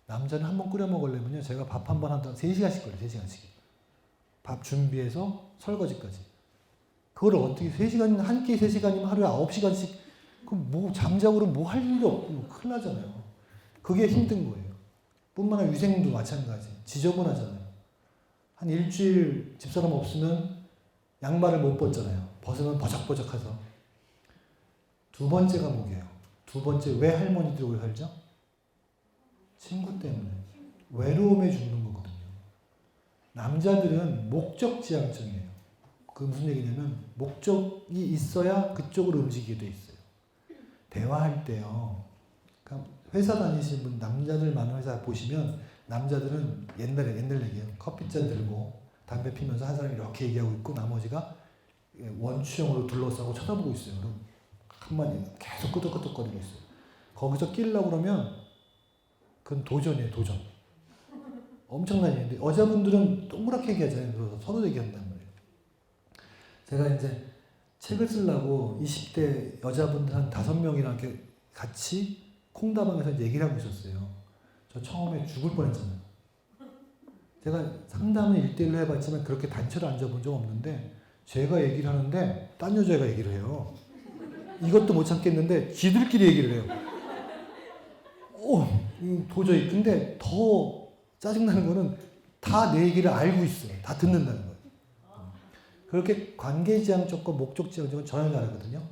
남자는 한 번 끓여 먹으려면요. 제가 밥 한 번 한다 3시간씩 걸려요. 3시간씩. 밥 준비해서 설거지까지. 그걸 어떻게 3시간, 한 끼 3시간이면 하루에 9시간씩, 그럼 뭐 잠자고 그러면 뭐 할 일이 없고 큰일 나잖아요. 그게 힘든 거예요. 뿐만 아니라 위생도 마찬가지. 지저분하잖아요. 한 일주일 집사람 없으면 양말을 못 벗잖아요. 벗으면 버적버적해서. 두 번째가 뭐게요? 두 번째, 왜 할머니들이 오래 살죠? 친구 때문에. 외로움에 죽는 거거든요. 남자들은 목적지향적이에요. 그 무슨 얘기냐면 목적이 있어야 그쪽으로 움직이게 돼 있어요. 대화할 때요. 그러니까 회사 다니시는 분, 남자들 많은 회사 보시면 남자들은 옛날 얘기예요. 커피잔 들고 담배 피면서 한 사람이 이렇게 얘기하고 있고 나머지가 원추형으로 둘러싸고 쳐다보고 있어요. 그럼 한마디 계속 끄덕끄덕거리고 있어요. 거기서 끼려고 그러면 그건 도전이에요. 도전. 엄청난 일인데 여자분들은 동그랗게 얘기하잖아요. 그래서 서로 얘기한단 말이에요. 제가 이제 책을 쓰려고 20대 여자분들 한 5명이랑 이렇게 같이 콩다방에서 얘기를 하고 있었어요. 저 처음에 죽을 뻔했잖아요. 제가 상담을 1대1로 해봤지만 그렇게 단체로 앉아본 적 없는데 제가 얘기를 하는데 딴 여자가 얘기를 해요. 이것도 못 참겠는데 지들끼리 얘기를 해요. 도저히. 근데 더 짜증나는 거는 다 내 얘기를 알고 있어요. 다 듣는다는 거예요. 그렇게 관계지향적과 목적지향적은 전혀 다르거든요.